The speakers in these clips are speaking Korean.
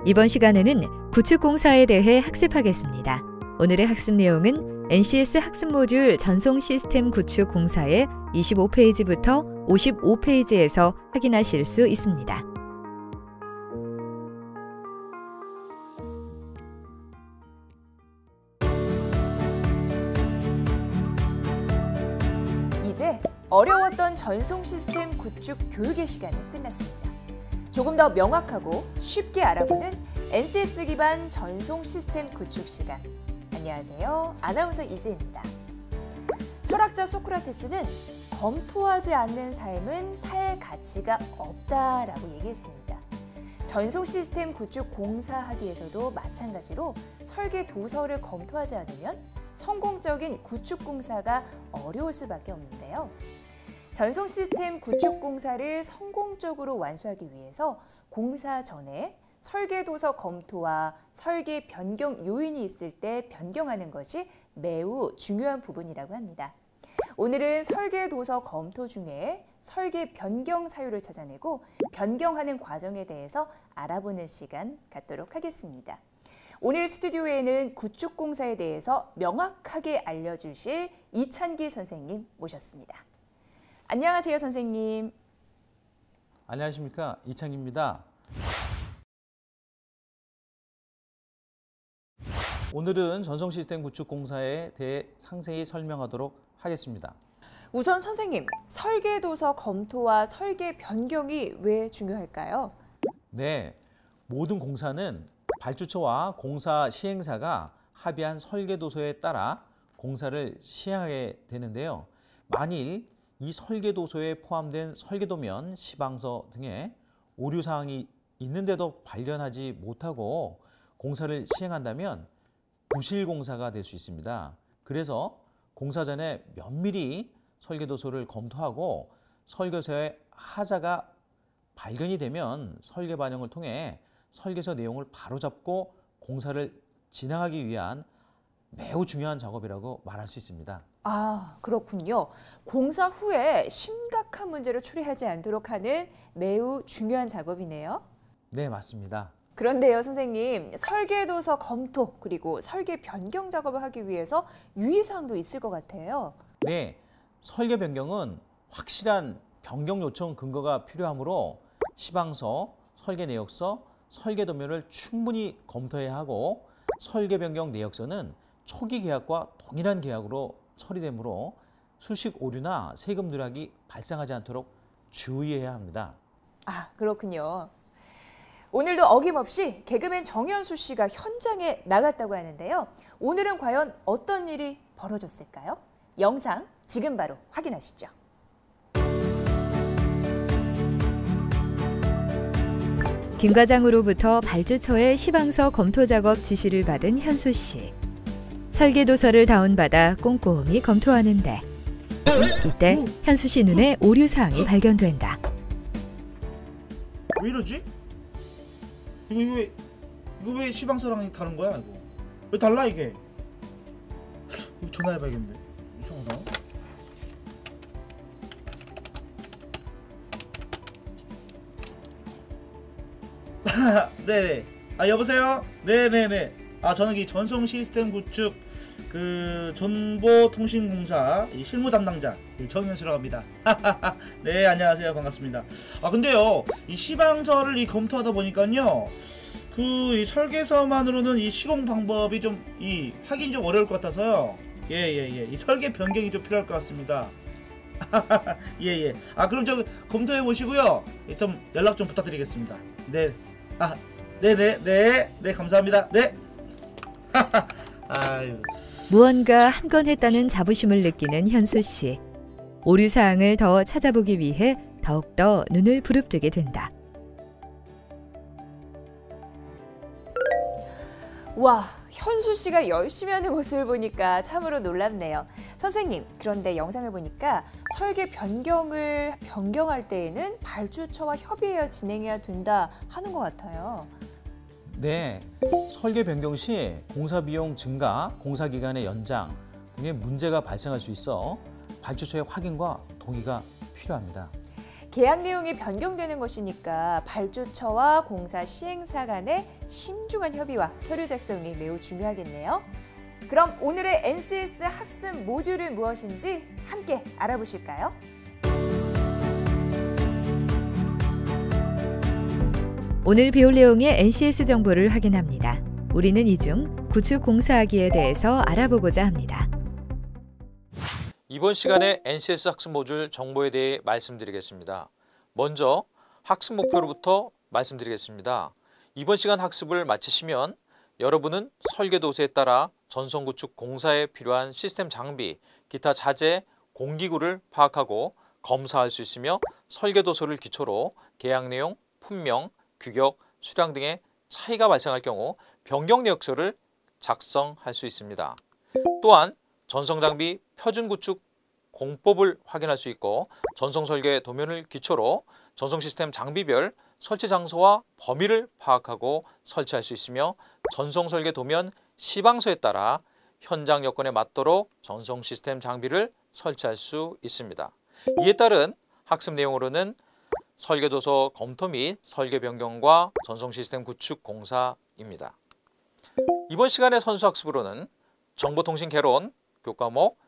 이번 시간에는 구축공사에 대해 학습하겠습니다. 오늘의 학습 내용은 NCS 학습 모듈 전송 시스템 구축 공사의 25페이지부터 55페이지에서 확인하실 수 있습니다. 이제 어려웠던 전송 시스템 구축 교육의 시간이 끝났습니다. 조금 더 명확하고 쉽게 알아보는 NCS 기반 전송 시스템 구축 시간. 안녕하세요. 아나운서 이지혜입니다. 철학자 소크라테스는 검토하지 않는 삶은 살 가치가 없다라고 얘기했습니다. 전송 시스템 구축 공사하기에서도 마찬가지로 설계 도서를 검토하지 않으면 성공적인 구축 공사가 어려울 수밖에 없는데요. 전송 시스템 구축 공사를 성공적으로 완수하기 위해서 공사 전에 설계 도서 검토와 설계 변경 요인이 있을 때 변경하는 것이 매우 중요한 부분이라고 합니다. 오늘은 설계 도서 검토 중에 설계 변경 사유를 찾아내고 변경하는 과정에 대해서 알아보는 시간 갖도록 하겠습니다. 오늘 스튜디오에는 구축 공사에 대해서 명확하게 알려주실 이찬기 선생님 모셨습니다. 안녕하세요, 선생님. 안녕하십니까, 이창기입니다. 오늘은 전송 시스템 구축 공사에 대해 상세히 설명하도록 하겠습니다. 우선 선생님, 설계 도서 검토와 설계 변경이 왜 중요할까요? 네, 모든 공사는 발주처와 공사 시행사가 합의한 설계 도서에 따라 공사를 시행하게 되는데요. 만일 이 설계 도서에 포함된 설계도면, 시방서 등의 오류 사항이 있는데도 발견하지 못하고 공사를 시행한다면 부실 공사가 될 수 있습니다. 그래서 공사 전에 면밀히 설계도서를 검토하고 설계서의 하자가 발견이 되면 설계 반영을 통해 설계서 내용을 바로잡고 공사를 진행하기 위한 매우 중요한 작업이라고 말할 수 있습니다. 아, 그렇군요. 공사 후에 심각한 문제를 초래하지 않도록 하는 매우 중요한 작업이네요. 네, 맞습니다. 그런데요, 선생님, 설계도서 검토 그리고 설계 변경 작업을 하기 위해서 유의사항도 있을 것 같아요. 네, 설계 변경은 확실한 변경 요청 근거가 필요하므로 시방서, 설계 내역서, 설계 도면을 충분히 검토해야 하고 설계 변경 내역서는 초기 계약과 동일한 계약으로 처리되므로 수식 오류나 세금 누락이 발생하지 않도록 주의해야 합니다. 아, 그렇군요. 오늘도 어김없이 개그맨 정현수 씨가 현장에 나갔다고 하는데요. 오늘은 과연 어떤 일이 벌어졌을까요? 영상 지금 바로 확인하시죠. 김 과장으로부터 발주처의 시방서 검토 작업 지시를 받은 현수 씨. 설계 도서를 다운받아 꼼꼼히 검토하는데 이때 현수 씨 눈에 오류 사항이 발견된다. 왜 이러지? 이거 왜 시방서랑 다른 거야? 이거 왜 달라 이게? 이거 전화해봐야겠는데. 이상하다. 네네. 아, 여보세요? 네네네. 아, 저는 이 전송 시스템 구축 정보통신공사 실무 담당자 정현수라고 합니다. 네, 안녕하세요. 반갑습니다. 아, 근데요, 이 시방서를 검토하다 보니까요, 이 설계서만으로는 이 시공 방법이 좀 확인이 좀 어려울 것 같아서요. 예. 이 설계 변경이 좀 필요할 것 같습니다. 예. 아, 그럼 저 검토해 보시고요. 좀 연락 좀 부탁드리겠습니다. 네. 아, 네, 감사합니다. 네. 아유. 무언가 한 건 했다는 자부심을 느끼는 현수 씨. 오류 사항을 더 찾아보기 위해 더욱더 눈을 부릅뜨게 된다. 와, 현수 씨가 열심히 하는 모습을 보니까 참으로 놀랍네요. 선생님, 그런데 영상을 보니까 설계 변경을 변경할 때에는 발주처와 협의해야 진행해야 된다 하는 것 같아요. 네, 설계 변경 시 공사 비용 증가, 공사 기간의 연장 등의 문제가 발생할 수 있어 발주처의 확인과 동의가 필요합니다. 계약 내용이 변경되는 것이니까 발주처와 공사 시행사 간의 신중한 협의와 서류 작성이 매우 중요하겠네요. 그럼 오늘의 NCS 학습 모듈은 무엇인지 함께 알아보실까요? 오늘 배울 내용의 NCS 정보를 확인합니다. 우리는 이 중 구축 공사하기에 대해서 알아보고자 합니다. 이번 시간에 NCS 학습 모듈 정보에 대해 말씀드리겠습니다. 먼저 학습 목표로부터 말씀드리겠습니다. 이번 시간 학습을 마치시면 여러분은 설계도서에 따라 전선구축 공사에 필요한 시스템 장비, 기타 자재, 공기구를 파악하고 검사할 수 있으며 설계도서를 기초로 계약 내용, 품명, 규격, 수량 등의 차이가 발생할 경우 변경 내역서를 작성할 수 있습니다. 또한 전성장비 표준구축 공법을 확인할 수 있고 전성설계 도면을 기초로 전성시스템 장비별 설치 장소와 범위를 파악하고 설치할 수 있으며 전성설계 도면 시방서에 따라 현장 여건에 맞도록 전성시스템 장비를 설치할 수 있습니다. 이에 따른 학습 내용으로는 설계도서 검토 및 설계 변경과 전성시스템 구축 공사입니다. 이번 시간의 선수학습으로는 정보통신 개론, 교과목,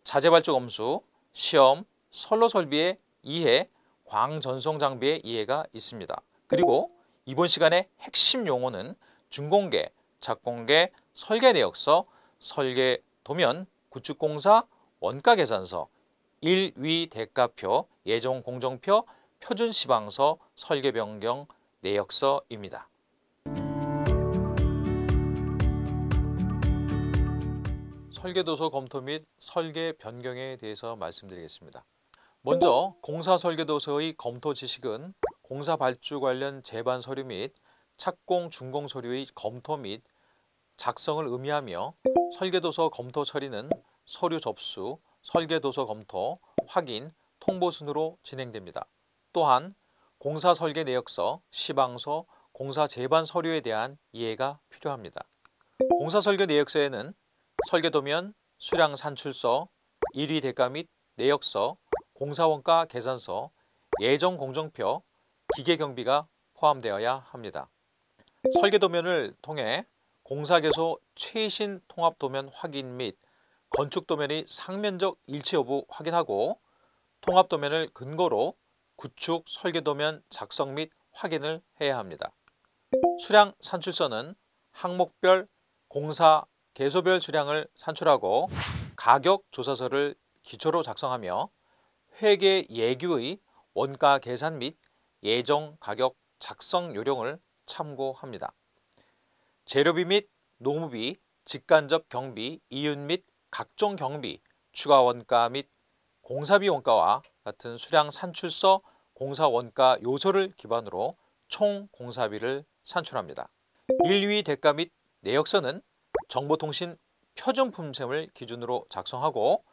자재발주 검수, 시험, 선로 설비의 이해, 광전송 장비의 이해가 있습니다. 그리고 이번 시간의 핵심 용어는 준공계, 착공계, 설계 내역서, 설계 도면, 구축공사, 원가 계산서, 일위 대가표, 예정 공정표, 표준 시방서, 설계 변경 내역서입니다. 설계도서 검토 및 설계 변경에 대해서 말씀드리겠습니다. 먼저 공사 설계도서의 검토 지식은 공사 발주 관련 제반 서류 및 착공 준공 서류의 검토 및 작성을 의미하며 설계도서 검토 처리는 서류 접수, 설계도서 검토, 확인, 통보 순으로 진행됩니다. 또한 공사 설계 내역서, 시방서, 공사 제반 서류에 대한 이해가 필요합니다. 공사 설계 내역서에는 설계도면, 수량 산출서, 일위 대가 및 내역서, 공사원가 계산서, 예정 공정표, 기계 경비가 포함되어야 합니다. 설계도면을 통해 공사계소 최신 통합도면 확인 및 건축도면의 상면적 일치 여부 확인하고 통합도면을 근거로 구축 설계도면 작성 및 확인을 해야 합니다. 수량 산출서는 항목별 공사 계소별 수량을 산출하고 가격 조사서를 기초로 작성하며 회계 예규의 원가 계산 및 예정 가격 작성 요령을 참고합니다. 재료비 및 노무비, 직간접 경비, 이윤 및 각종 경비, 추가 원가 및 공사비 원가와 같은 수량 산출서, 공사 원가 요소를 기반으로 총 공사비를 산출합니다. 일위 대가 및 내역서는 정보통신 표준 품셈을 기준으로 작성하고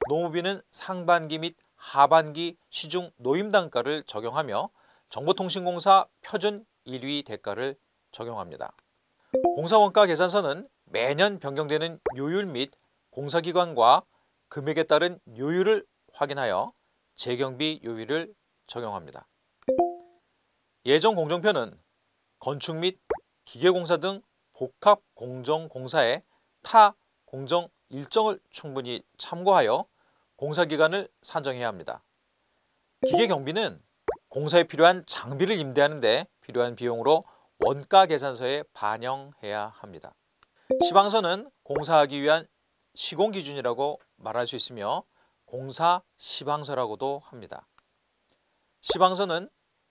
노무비는 상반기 및 하반기 시중 노임단가를 적용하며 정보통신공사 표준 일위 대가를 적용합니다. 공사원가 계산서는 매년 변경되는 요율 및 공사기관과 금액에 따른 요율을 확인하여 재경비 요율을 적용합니다. 예정 공정표는 건축 및 기계공사 등 복합 공정공사의 타 공정 일정을 충분히 참고하여 공사기간을 산정해야 합니다. 기계경비는 공사에 필요한 장비를 임대하는 데 필요한 비용으로 원가 계산서에 반영해야 합니다. 시방서는 공사하기 위한 시공기준이라고 말할 수 있으며 공사 시방서라고도 합니다. 시방서는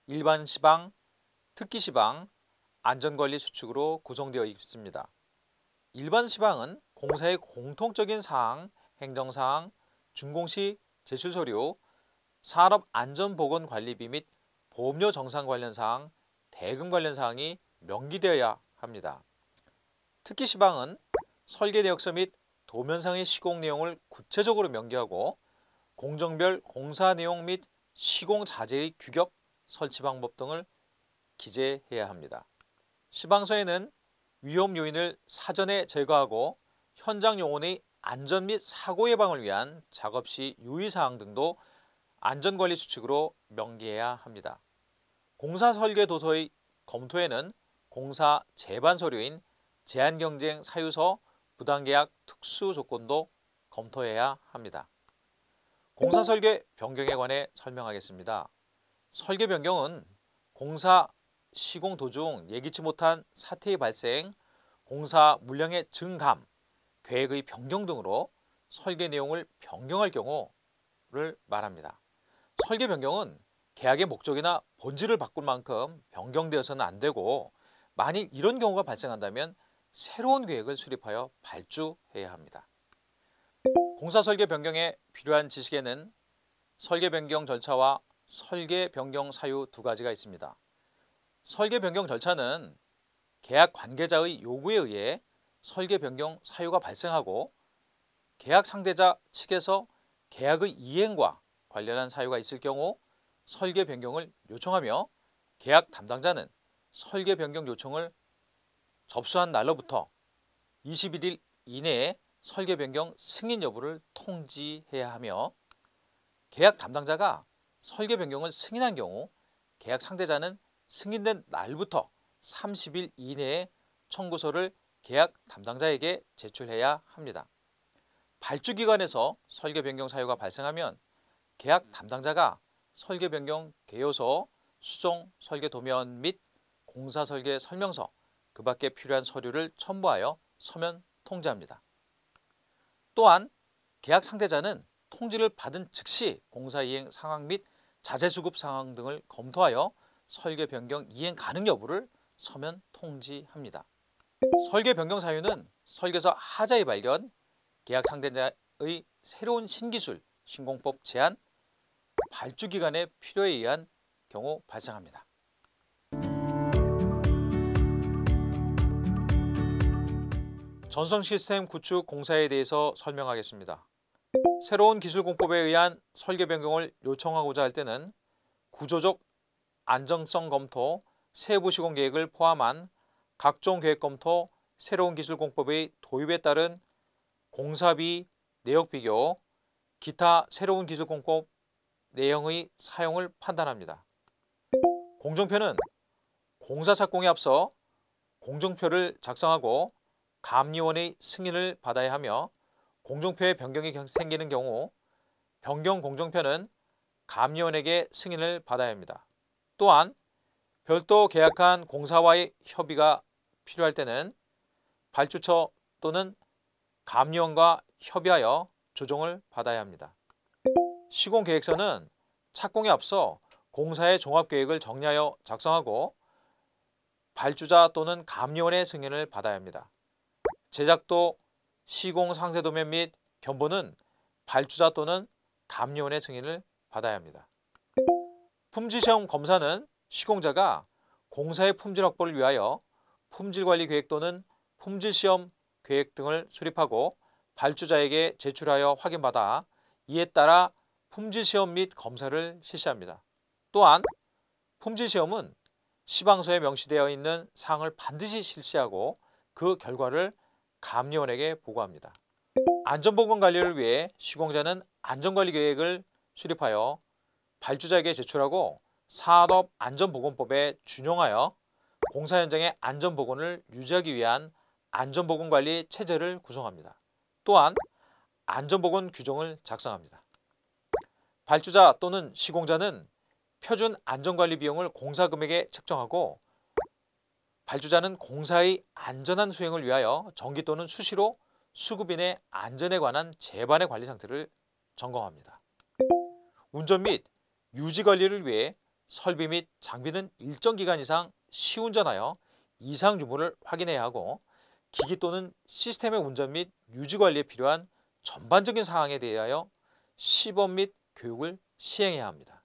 일반 시방, 특기 시방, 안전관리 수칙으로 구성되어 있습니다. 일반 시방은 공사의 공통적인 사항, 행정사항, 준공시 제출서류, 산업안전보건관리비 및 보험료 정산 관련 사항, 대금 관련 사항이 명기되어야 합니다. 특기 시방은 설계 내역서 및 도면상의 시공 내용을 구체적으로 명기하고 공정별 공사 내용 및 시공 자재의 규격, 설치 방법 등을 기재해야 합니다. 시방서에는 위험 요인을 사전에 제거하고 현장 영혼의 안전 및 사고 예방을 위한 작업 시 유의사항 등도 안전관리 수칙으로 명기해야 합니다. 공사 설계 도서의 검토에는 공사 제반 서류인 제한경쟁 사유서, 부당계약 특수 조건도 검토해야 합니다. 공사 설계 변경에 관해 설명하겠습니다. 설계 변경은 공사 시공 도중 예기치 못한 사태의 발생, 공사 물량의 증감, 계획의 변경 등으로 설계 내용을 변경할 경우를 말합니다. 설계 변경은 계약의 목적이나 본질을 바꿀 만큼 변경되어서는 안 되고, 만일 이런 경우가 발생한다면 새로운 계획을 수립하여 발주해야 합니다. 공사 설계 변경에 필요한 지식에는 설계 변경 절차와 설계 변경 사유 두 가지가 있습니다. 설계 변경 절차는 계약 관계자의 요구에 의해 설계 변경 사유가 발생하고, 계약 상대자 측에서 계약의 이행과 관련한 사유가 있을 경우 설계 변경을 요청하며, 계약 담당자는 설계 변경 요청을 접수한 날로부터 21일 이내에 설계 변경 승인 여부를 통지해야 하며, 계약 담당자가 설계 변경을 승인한 경우 계약 상대자는 승인된 날부터 30일 이내에 청구서를 계약 담당자에게 제출해야 합니다. 발주기관에서 설계 변경 사유가 발생하면 계약 담당자가 설계 변경 개요서, 수정 설계 도면 및 공사 설계 설명서, 그 밖에 필요한 서류를 첨부하여 서면 통지합니다. 또한 계약 상대자는 통지를 받은 즉시 공사 이행 상황 및 자재 수급 상황 등을 검토하여 설계 변경 이행 가능 여부를 서면 통지합니다. 설계 변경 사유는 설계서 하자의 발견, 계약 상대자의 새로운 신기술, 신공법 제안, 발주기관의 필요에 의한 경우 발생합니다. 전선 시스템 구축 공사에 대해서 설명하겠습니다. 새로운 기술 공법에 의한 설계 변경을 요청하고자 할 때는 구조적 안정성 검토, 세부 시공 계획을 포함한 각종 계획 검토, 새로운 기술 공법의 도입에 따른 공사비 내역 비교, 기타 새로운 기술 공법 내용의 사용을 판단합니다. 공정표는 공사 착공에 앞서 공정표를 작성하고 감리원의 승인을 받아야 하며, 공정표에 변경이 생기는 경우 변경 공정표는 감리원에게 승인을 받아야 합니다. 또한 별도 계약한 공사와의 협의가 필요할 때는 발주처 또는 감리원과 협의하여 조정을 받아야 합니다. 시공계획서는 착공에 앞서 공사의 종합계획을 정리하여 작성하고 발주자 또는 감리원의 승인을 받아야 합니다. 제작도, 시공 상세도면 및 견본은 발주자 또는 감리원의 승인을 받아야 합니다. 품질시험 검사는 시공자가 공사의 품질 확보를 위하여 품질관리 계획 또는 품질시험 계획 등을 수립하고 발주자에게 제출하여 확인받아 이에 따라 품질시험 및 검사를 실시합니다. 또한 품질시험은 시방서에 명시되어 있는 사항을 반드시 실시하고 그 결과를 감리원에게 보고합니다. 안전보건 관리를 위해 시공자는 안전관리 계획을 수립하여 발주자에게 제출하고 산업안전보건법에 준용하여 공사 현장의 안전보건을 유지하기 위한 안전보건관리 체제를 구성합니다. 또한 안전보건 규정을 작성합니다. 발주자 또는 시공자는 표준 안전관리 비용을 공사 금액에 책정하고, 발주자는 공사의 안전한 수행을 위하여 정기 또는 수시로 수급인의 안전에 관한 제반의 관리 상태를 점검합니다. 운전 및 유지 관리를 위해 설비 및 장비는 일정 기간 이상 시운전하여 이상 유무를 확인해야 하고, 기기 또는 시스템의 운전 및 유지 관리에 필요한 전반적인 사항에 대하여 시범 및 교육을 시행해야 합니다.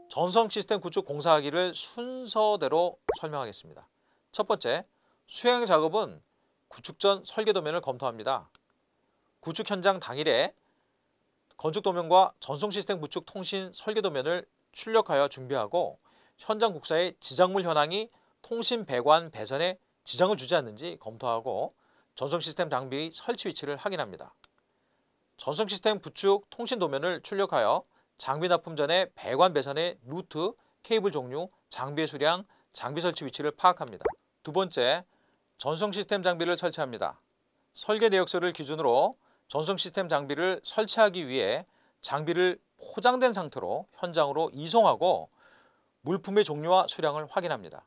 전선 시스템 구축 공사하기를 순서대로 설명하겠습니다. 첫 번째, 수행 작업은 구축 전 설계 도면을 검토합니다. 구축 현장 당일에 건축 도면과 전송 시스템 구축 통신 설계 도면을 출력하여 준비하고, 현장 국사의 지작물 현황이 통신 배관 배선에 지장을 주지 않는지 검토하고 전송 시스템 장비 설치 위치를 확인합니다. 전송 시스템 구축 통신 도면을 출력하여 장비 납품 전에 배관 배선의 루트, 케이블 종류, 장비의 수량, 장비 설치 위치를 파악합니다. 두 번째, 전송 시스템 장비를 설치합니다. 설계 내역서를 기준으로 전송 시스템 장비를 설치하기 위해 장비를 포장된 상태로 현장으로 이송하고 물품의 종류와 수량을 확인합니다.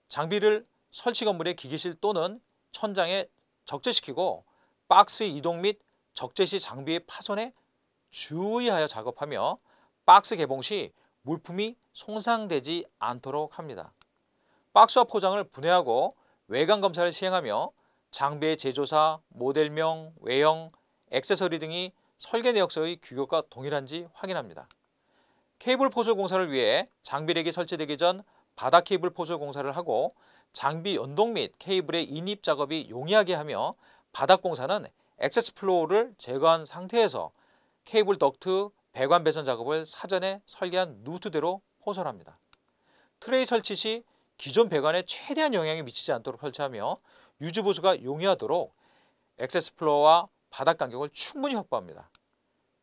장비를 설치 건물의 기계실 또는 천장에 적재시키고 박스의 이동 및 적재 시 장비의 파손에 주의하여 작업하며 박스 개봉 시 물품이 손상되지 않도록 합니다. 박스와 포장을 분해하고 외관 검사를 시행하며 장비의 제조사, 모델명, 외형, 액세서리 등이 설계 내역서의 규격과 동일한지 확인합니다. 케이블 포설 공사를 위해 장비렉이 설치되기 전 바닥 케이블 포설 공사를 하고 장비 연동 및 케이블의 인입 작업이 용이하게 하며 바닥 공사는 액세스 플로어를 제거한 상태에서 케이블 덕트, 배관 배선 작업을 사전에 설계한 루트대로 포설합니다. 트레이 설치 시 기존 배관에 최대한 영향이 미치지 않도록 설치하며 유지 보수가 용이하도록 액세스 플로어와 바닥 간격을 충분히 확보합니다.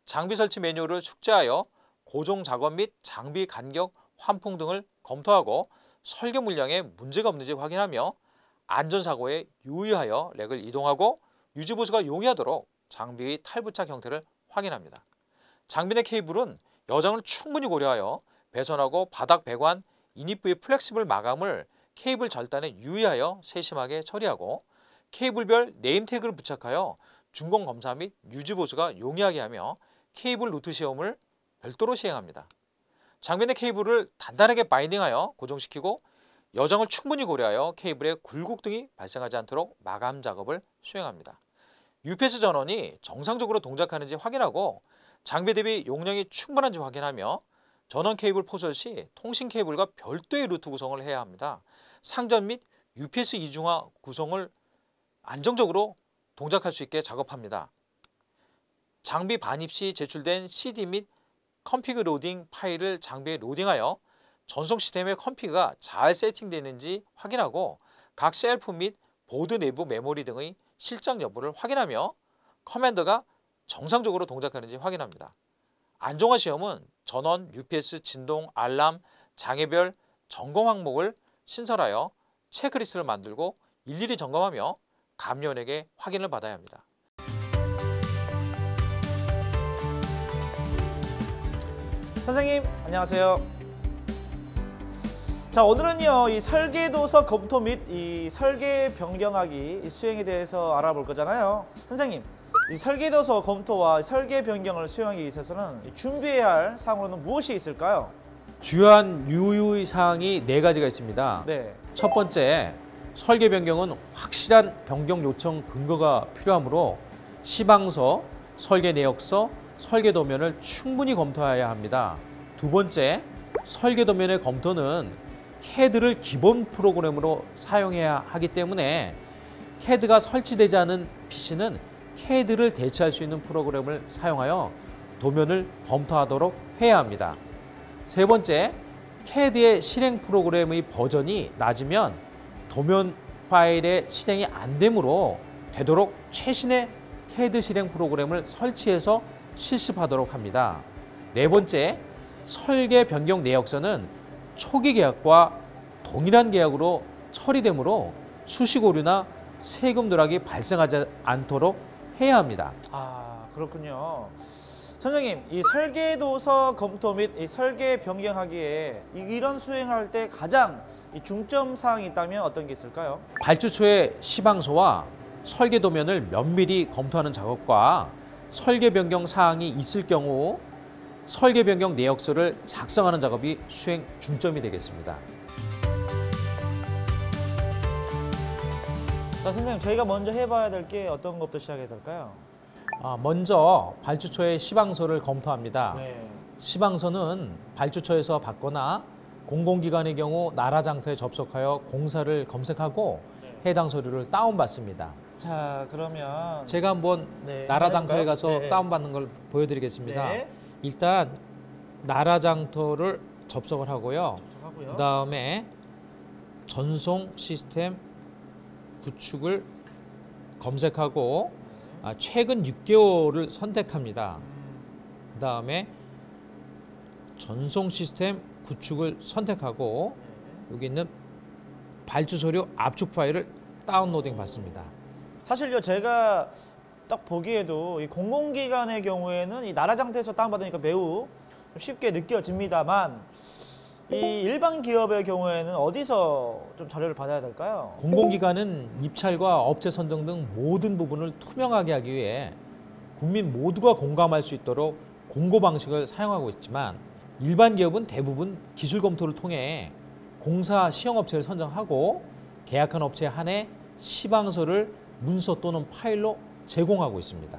장비 설치 매뉴얼을 숙지하여 고정 작업 및 장비 간격, 환풍 등을 검토하고 설계 물량에 문제가 없는지 확인하며 안전사고에 유의하여 렉을 이동하고 유지 보수가 용이하도록 장비의 탈부착 형태를 확인합니다. 장비 내 케이블은 여장을 충분히 고려하여 배선하고 바닥 배관, 인입 부의 플렉시블 마감을 케이블 절단에 유의하여 세심하게 처리하고 케이블별 네임태그를 부착하여 준공 검사 및 유지 보수가 용이하게 하며 케이블 루트 시험을 별도로 시행합니다. 장비 내 케이블을 단단하게 바인딩하여 고정시키고 여장을 충분히 고려하여 케이블에 굴곡 등이 발생하지 않도록 마감 작업을 수행합니다. UPS 전원이 정상적으로 동작하는지 확인하고 장비 대비 용량이 충분한지 확인하며 전원 케이블 포설 시 통신 케이블과 별도의 루트 구성을 해야 합니다. 상전 및 UPS 이중화 구성을 안정적으로 동작할 수 있게 작업합니다. 장비 반입 시 제출된 CD 및 컴피그 로딩 파일을 장비에 로딩하여 전송 시스템의 컴피그가 잘 세팅되는지 확인하고 각 셀프 및 보드 내부 메모리 등의 실적 여부를 확인하며 커맨더가 정상적으로 동작하는지 확인합니다. 안정화 시험은 전원, UPS, 진동, 알람, 장애별 점검 항목을 신설하여 체크리스트를 만들고 일일이 점검하며 감리원에게 확인을 받아야 합니다. 선생님 안녕하세요. 자, 오늘은요 이 설계도서 검토 및 이 설계 변경하기 이 수행에 대해서 알아볼 거잖아요. 선생님, 이 설계도서 검토와 설계 변경을 수행하기 위해서는 준비해야 할 사항으로는 무엇이 있을까요? 주요한 유의 사항이 4가지가 있습니다. 네. 첫 번째, 설계 변경은 확실한 변경 요청 근거가 필요하므로 시방서, 설계 내역서, 설계 도면을 충분히 검토해야 합니다. 두 번째, 설계 도면의 검토는 CAD를 기본 프로그램으로 사용해야 하기 때문에 CAD가 설치되지 않은 PC는 CAD를 대체할 수 있는 프로그램을 사용하여 도면을 검토하도록 해야 합니다. 세 번째, CAD의 실행 프로그램의 버전이 낮으면 도면 파일의 실행이 안 되므로 되도록 최신의 CAD 실행 프로그램을 설치해서 실습하도록 합니다. 네 번째, 설계 변경 내역서는 초기 계약과 동일한 계약으로 처리되므로 수식 오류나 세금 누락이 발생하지 않도록 해야 합니다. 아, 그렇군요. 선생님, 이 설계도서 검토 및 이 설계 변경하기에 이런 수행할 때 가장 이 중점 사항이 있다면 어떤 게 있을까요? 발주 초에 시방서와 설계 도면을 면밀히 검토하는 작업과 설계 변경 사항이 있을 경우 설계 변경 내역서를 작성하는 작업이 수행 중점이 되겠습니다. 자, 선생님, 저희가 먼저 해봐야 될 게 어떤 것부터 시작해야 될까요? 먼저 발주 초에 시방서를 검토합니다. 네. 시방서는 발주 초에서 받거나 공공기관의 경우 나라장터에 접속하여 공사를 검색하고 해당 서류를 다운받습니다. 자, 그러면 제가 한번 네, 나라장터에 해볼까요? 가서 네. 다운받는 걸 보여드리겠습니다. 네. 일단 나라장터를 접속을 하고요. 접속하고요. 그 다음에 전송 시스템 구축을 검색하고 최근 6개월을 선택합니다. 그 다음에 전송 시스템 구축을 선택하고 여기 있는 발주 서류 압축 파일을 다운로딩 받습니다. 사실요, 제가 딱 보기에도 이 공공기관의 경우에는 이 나라장터에서 다운받으니까 매우 쉽게 느껴집니다만 이 일반 기업의 경우에는 어디서 좀 자료를 받아야 될까요? 공공기관은 입찰과 업체 선정 등 모든 부분을 투명하게 하기 위해 국민 모두가 공감할 수 있도록 공고 방식을 사용하고 있지만 일반 기업은 대부분 기술 검토를 통해 공사 시행업체를 선정하고 계약한 업체에 한해 시방서를 문서 또는 파일로 제공하고 있습니다.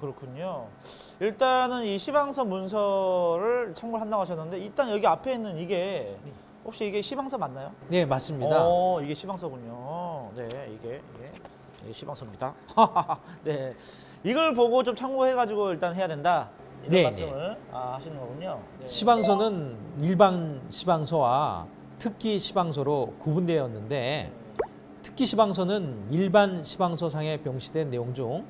그렇군요. 일단은 이 시방서 문서를 참고를 한다고 하셨는데 일단 여기 앞에 있는 이게 혹시 이게 시방서 맞나요? 네, 맞습니다. 이게 시방서군요. 네, 이게 시방서입니다. 네, 이걸 보고 좀 참고해가지고 일단 해야 된다. 이런 네, 말씀을 하시는 거군요. 네. 시방서는 일반 시방서와 특기 시방서로 구분되었는데 특기 시방서는 일반 시방서상에 명시된 내용 중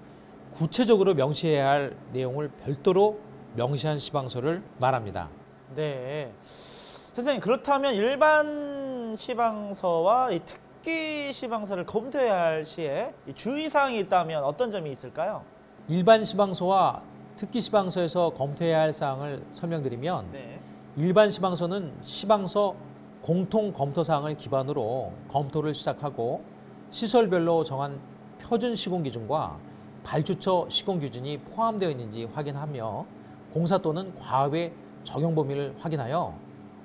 구체적으로 명시해야 할 내용을 별도로 명시한 시방서를 말합니다. 네, 선생님 그렇다면 일반 시방서와 이 특기 시방서를 검토해야 할 시에 이 주의사항이 있다면 어떤 점이 있을까요? 일반 시방서와 특기 시방서에서 검토해야 할 사항을 설명드리면 네. 일반 시방서는 시방서 공통 검토 사항을 기반으로 검토를 시작하고 시설별로 정한 표준 시공 기준과 발주처 시공 기준이 포함되어 있는지 확인하며 공사 또는 과업의 적용 범위를 확인하여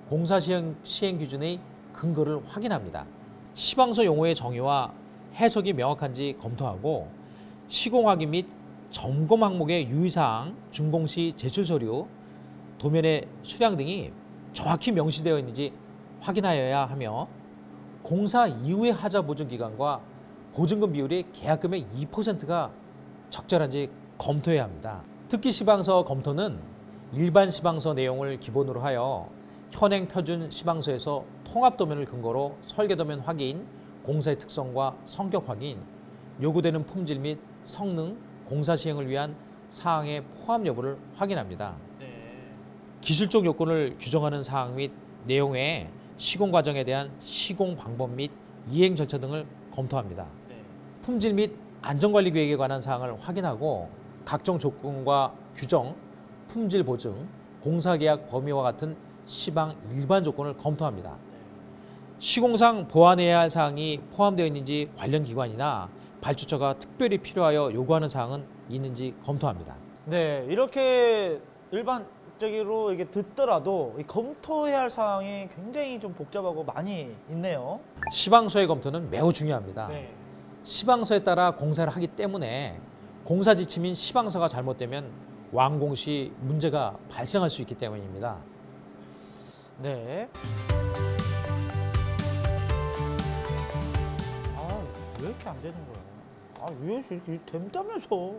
공사 시행 기준의 근거를 확인합니다. 시방서 용어의 정의와 해석이 명확한지 검토하고 시공 확인 및 점검 항목의 유의사항, 준공시 제출 서류, 도면의 수량 등이 정확히 명시되어 있는지 확인하여야 하며 공사 이후의 하자 보증 기간과 보증금 비율이 계약금의 2%가 적절한지 검토해야 합니다. 특기 시방서 검토는 일반 시방서 내용을 기본으로 하여 현행 표준 시방서에서 통합 도면을 근거로 설계 도면 확인, 공사의 특성과 성격 확인, 요구되는 품질 및 성능, 공사 시행을 위한 사항의 포함 여부를 확인합니다. 기술적 요건을 규정하는 사항 및 내용의 시공 과정에 대한 시공 방법 및 이행 절차 등을 검토합니다. 품질 및 안전관리 계획에 관한 사항을 확인하고 각종 조건과 규정, 품질 보증, 공사계약 범위와 같은 시방 일반 조건을 검토합니다. 시공상 보완해야 할 사항이 포함되어 있는지 관련 기관이나 발주처가 특별히 필요하여 요구하는 사항은 있는지 검토합니다. 네, 이렇게 일반적으로 이게 듣더라도 이 검토해야 할 사항이 굉장히 좀 복잡하고 많이 있네요. 시방서의 검토는 매우 중요합니다. 네. 시방서에 따라 공사를 하기 때문에 공사 지침인 시방서가 잘못되면 완공 시 문제가 발생할 수 있기 때문입니다. 네. 왜 이렇게 안 되는 거야? 왜 이렇게 된다면서?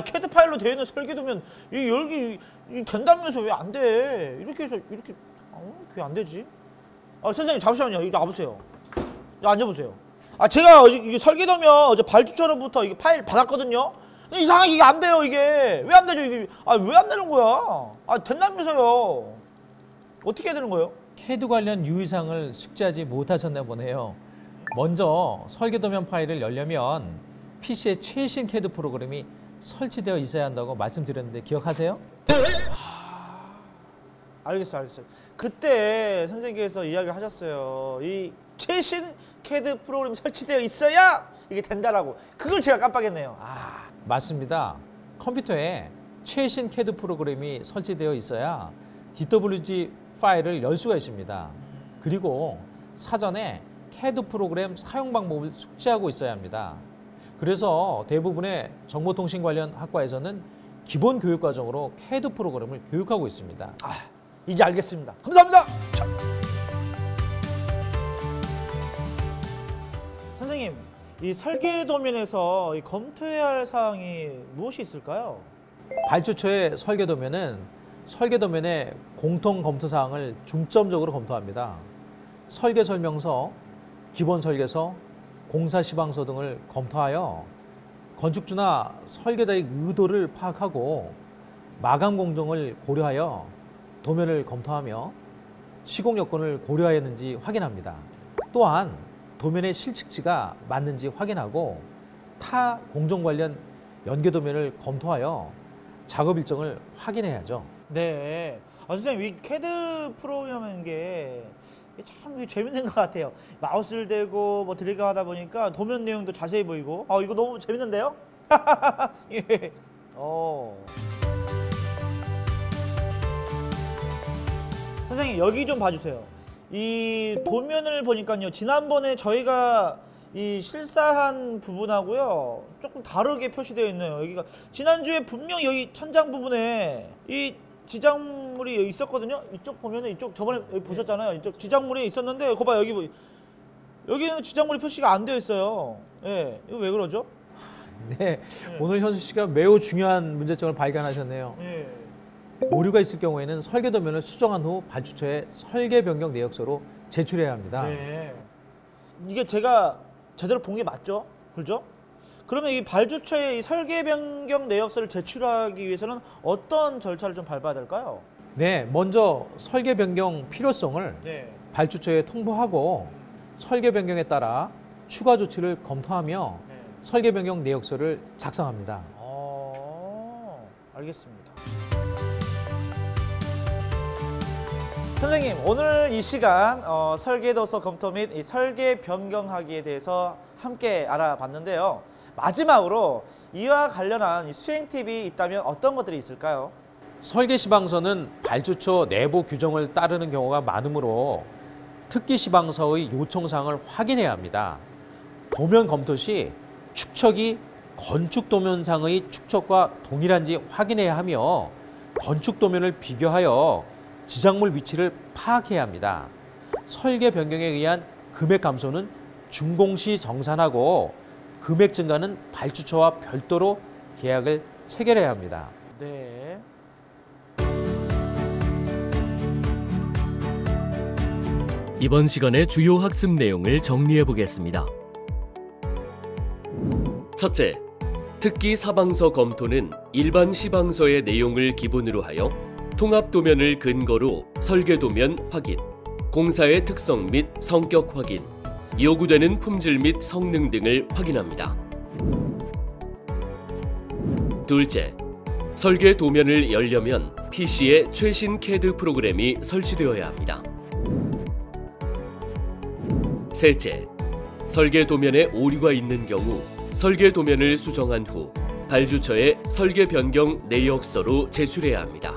캐드 파일로 되어 있는 설계도면 이 열기 된다면서 왜 안 돼? 이렇게 해서 이렇게 그게 안 되지? 선생님 잠시만요. 이거 와보세요. 앉아보세요. 제가 이게 설계도면 어제 발주처로부터 이게 파일 받았거든요. 근데 이상하게 이게 안 돼요. 이게 왜 안 되죠? 이게 왜 안 되는 거야? 된다면서요. 어떻게 해야 되는 거예요? 캐드 관련 유의사항을 숙지하지 못하셨나 보네요. 먼저 설계도면 파일을 열려면 PC에 최신 캐드 프로그램이 설치되어 있어야 한다고 말씀드렸는데 기억하세요? 알겠어요. 그때 선생님께서 이야기를 하셨어요. 이 최신 캐드 프로그램이 설치되어 있어야 이게 된다라고. 그걸 제가 깜빡했네요. 맞습니다. 컴퓨터에 최신 캐드 프로그램이 설치되어 있어야 DWG 파일을 열 수가 있습니다. 그리고 사전에 캐드 프로그램 사용 방법을 숙지하고 있어야 합니다. 그래서 대부분의 정보통신 관련 학과에서는 기본 교육 과정으로 캐드 프로그램을 교육하고 있습니다. 이제 알겠습니다. 감사합니다. 선생님, 이 설계 도면에서 검토해야 할 사항이 무엇이 있을까요? 발주처의 설계 도면은 설계 도면의 공통 검토 사항을 중점적으로 검토합니다. 설계 설명서, 기본 설계서, 공사 시방서 등을 검토하여 건축주나 설계자의 의도를 파악하고 마감 공정을 고려하여 도면을 검토하며 시공 여건을 고려하였는지 확인합니다. 또한 도면의 실측지가 맞는지 확인하고 타 공정 관련 연계 도면을 검토하여 작업 일정을 확인해야죠. 네. 선생님, 이 CAD 프로그램이라는 게 참 재밌는 것 같아요. 마우스를 대고 뭐 드래그 하다 보니까 도면 내용도 자세히 보이고, 이거 너무 재밌는데요? 예. 선생님, 여기 좀 봐주세요. 이 도면을 보니까요, 지난번에 저희가 이 실사한 부분하고요 조금 다르게 표시되어 있네요. 여기가 지난주에 분명 여기 천장 부분에 이 지작물이 여기 있었거든요. 이쪽 보면은 이쪽 저번에 여기 보셨잖아요. 이쪽 지작물이 있었는데 그거 봐, 여기는 지작물이 표시가 안 되어 있어요. 예, 이거 왜 그러죠? 네, 오늘 현수 씨가 매우 중요한 문제점을 발견하셨네요. 예. 오류가 있을 경우에는 설계 도면을 수정한 후 발주처에 설계 변경 내역서로 제출해야 합니다. 네. 이게 제가 제대로 본 게 맞죠? 그렇죠? 그러면 이 발주처에 이 설계 변경 내역서를 제출하기 위해서는 어떤 절차를 좀 밟아야 될까요? 네, 먼저 설계 변경 필요성을 네. 발주처에 통보하고 설계 변경에 따라 추가 조치를 검토하며 네. 설계 변경 내역서를 작성합니다. 알겠습니다. 선생님, 오늘 이 시간 설계도서 검토 및 이 설계 변경하기에 대해서 함께 알아봤는데요. 마지막으로 이와 관련한 수행 팁이 있다면 어떤 것들이 있을까요? 설계 시방서는 발주처 내부 규정을 따르는 경우가 많으므로 특기 시방서의 요청사항을 확인해야 합니다. 도면 검토 시 축척이 건축 도면상의 축척과 동일한지 확인해야 하며 건축 도면을 비교하여 지작물 위치를 파악해야 합니다. 설계 변경에 의한 금액 감소는 준공시 정산하고 금액 증가는 발주처와 별도로 계약을 체결해야 합니다. 네. 이번 시간의 주요 학습 내용을 정리해 보겠습니다. 첫째, 특기 사방서 검토는 일반 시방서의 내용을 기본으로 하여 통합 도면을 근거로 설계 도면 확인, 공사의 특성 및 성격 확인, 요구되는 품질 및 성능 등을 확인합니다. 둘째, 설계 도면을 열려면 PC에 최신 CAD 프로그램이 설치되어야 합니다. 셋째, 설계 도면에 오류가 있는 경우 설계 도면을 수정한 후 발주처에 설계 변경 내역서로 제출해야 합니다.